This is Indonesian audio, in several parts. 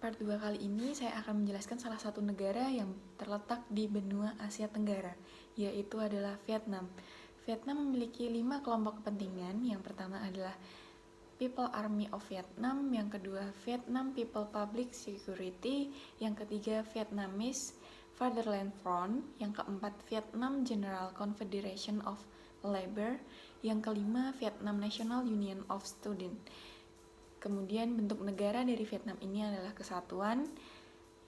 Part 2 kali ini saya akan menjelaskan salah satu negara yang terletak di benua Asia Tenggara, yaitu adalah Vietnam. Vietnam memiliki 5 kelompok kepentingan. Yang pertama adalah People Army of Vietnam, yang kedua Vietnam People Public Security, yang ketiga Vietnamese Fatherland Front, yang keempat Vietnam General Confederation of Labor, yang kelima Vietnam National Union of Students. Kemudian bentuk negara dari Vietnam ini adalah kesatuan,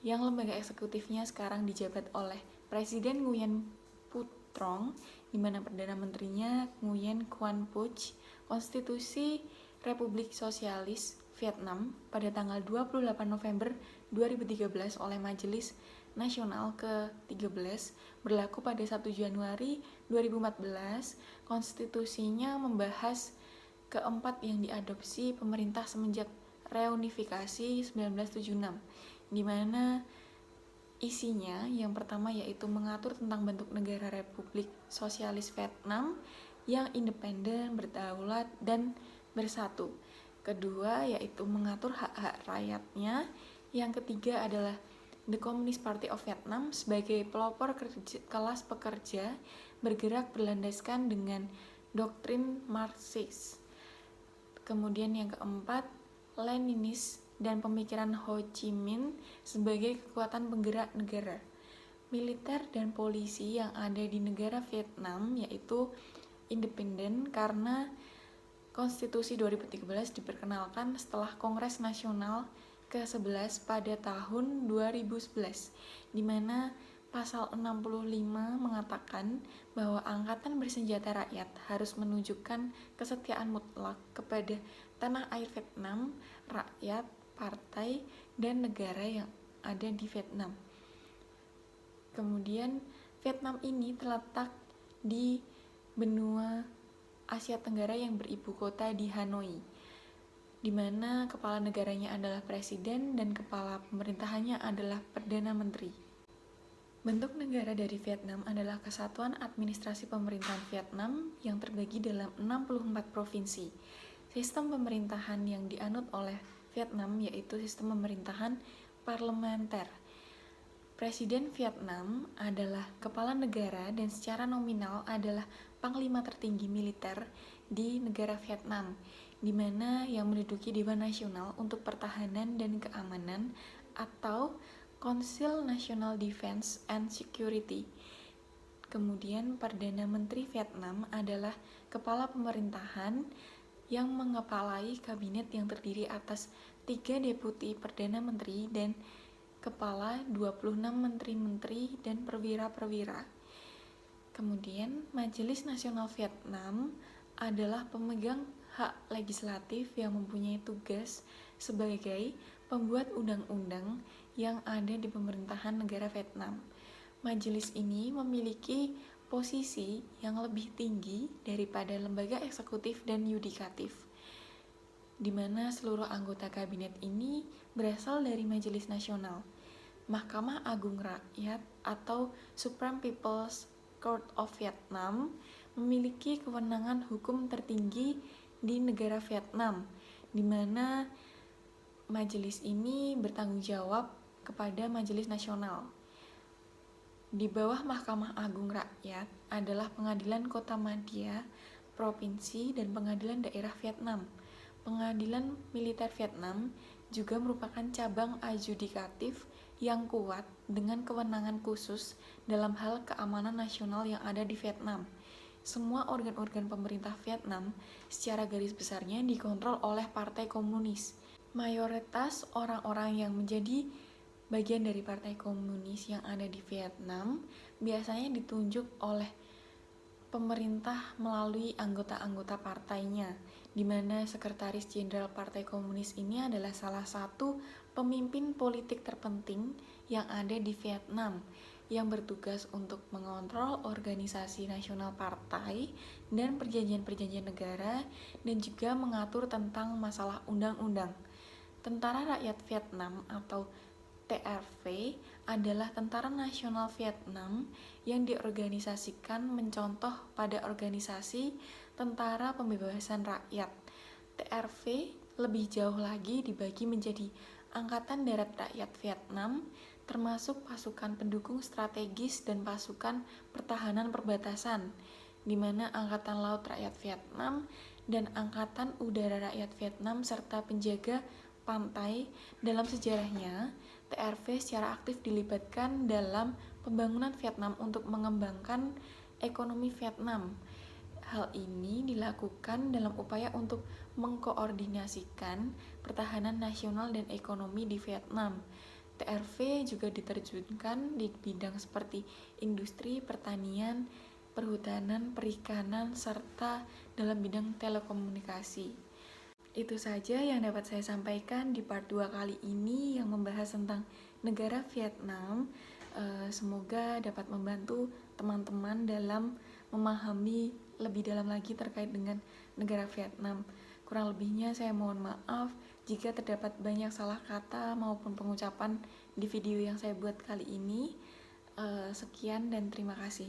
yang lembaga eksekutifnya sekarang dijabat oleh Presiden Nguyen Phu Trong, di mana Perdana Menterinya Nguyen Quan Phuc. Konstitusi Republik Sosialis Vietnam pada tanggal 28 November 2013 oleh Majelis Nasional ke-13 berlaku pada 1 Januari 2014. Konstitusinya membahas keempat yang diadopsi pemerintah semenjak reunifikasi 1976, di mana isinya yang pertama yaitu mengatur tentang bentuk negara Republik Sosialis Vietnam yang independen, berdaulat, dan bersatu. Kedua yaitu mengatur hak-hak rakyatnya. Yang ketiga adalah The Communist Party of Vietnam sebagai pelopor kelas pekerja bergerak berlandaskan dengan doktrin Marxis. Kemudian yang keempat, Leninis dan pemikiran Ho Chi Minh sebagai kekuatan penggerak negara. Militer dan polisi yang ada di negara Vietnam yaitu independen karena Konstitusi 2013 diperkenalkan setelah Kongres Nasional ke-11 pada tahun 2011, di mana Pasal 65 mengatakan bahwa Angkatan Bersenjata Rakyat harus menunjukkan kesetiaan mutlak kepada tanah air Vietnam, rakyat, partai, dan negara yang ada di Vietnam. Kemudian Vietnam ini terletak di benua Asia Tenggara yang beribu kota di Hanoi, di mana kepala negaranya adalah presiden dan kepala pemerintahannya adalah Perdana Menteri. Bentuk negara dari Vietnam adalah Kesatuan Administrasi Pemerintahan Vietnam yang terbagi dalam 64 provinsi. Sistem pemerintahan yang dianut oleh Vietnam yaitu sistem pemerintahan parlementer. Presiden Vietnam adalah kepala negara dan secara nominal adalah panglima tertinggi militer di negara Vietnam, di mana yang menduduki Dewan Nasional untuk Pertahanan dan Keamanan atau Council National Defense and Security. Kemudian Perdana Menteri Vietnam adalah kepala pemerintahan yang mengepalai kabinet yang terdiri atas 3 deputi Perdana Menteri dan kepala 26 menteri-menteri dan perwira-perwira. Kemudian Majelis Nasional Vietnam adalah pemegang hak legislatif yang mempunyai tugas sebagai pembuat undang-undang yang ada di pemerintahan negara Vietnam. Majelis ini memiliki posisi yang lebih tinggi daripada lembaga eksekutif dan yudikatif, di mana seluruh anggota kabinet ini berasal dari Majelis Nasional. Mahkamah Agung Rakyat atau Supreme People's Court of Vietnam memiliki kewenangan hukum tertinggi di negara Vietnam, di mana majelis ini bertanggung jawab kepada Majelis Nasional. Di bawah Mahkamah Agung Rakyat adalah Pengadilan Kota Madya, Provinsi, dan Pengadilan Daerah Vietnam. Pengadilan Militer Vietnam juga merupakan cabang adjudikatif yang kuat dengan kewenangan khusus dalam hal keamanan nasional yang ada di Vietnam. Semua organ-organ pemerintah Vietnam secara garis besarnya dikontrol oleh Partai Komunis. Mayoritas orang-orang yang menjadi bagian dari Partai Komunis yang ada di Vietnam biasanya ditunjuk oleh pemerintah melalui anggota-anggota partainya, di mana Sekretaris Jenderal Partai Komunis ini adalah salah satu pemimpin politik terpenting yang ada di Vietnam, yang bertugas untuk mengontrol organisasi nasional partai dan perjanjian-perjanjian negara, dan juga mengatur tentang masalah undang-undang. Tentara Rakyat Vietnam atau TRV adalah Tentara Nasional Vietnam yang diorganisasikan mencontoh pada organisasi Tentara Pembebasan Rakyat. TRV lebih jauh lagi dibagi menjadi Angkatan Darat Rakyat Vietnam, termasuk pasukan pendukung strategis dan pasukan pertahanan perbatasan, di mana Angkatan Laut Rakyat Vietnam dan Angkatan Udara Rakyat Vietnam serta penjaga pantai. Dalam sejarahnya, TRV secara aktif dilibatkan dalam pembangunan Vietnam untuk mengembangkan ekonomi Vietnam. Hal ini dilakukan dalam upaya untuk mengkoordinasikan pertahanan nasional dan ekonomi di Vietnam. TRV juga diterjunkan di bidang seperti industri, pertanian, perhutanan, perikanan, serta dalam bidang telekomunikasi. Itu saja yang dapat saya sampaikan di part 2 kali ini yang membahas tentang negara Vietnam. Semoga dapat membantu teman-teman dalam memahami lebih dalam lagi terkait dengan negara Vietnam. Kurang lebihnya saya mohon maaf jika terdapat banyak salah kata maupun pengucapan di video yang saya buat kali ini. Sekian dan terima kasih.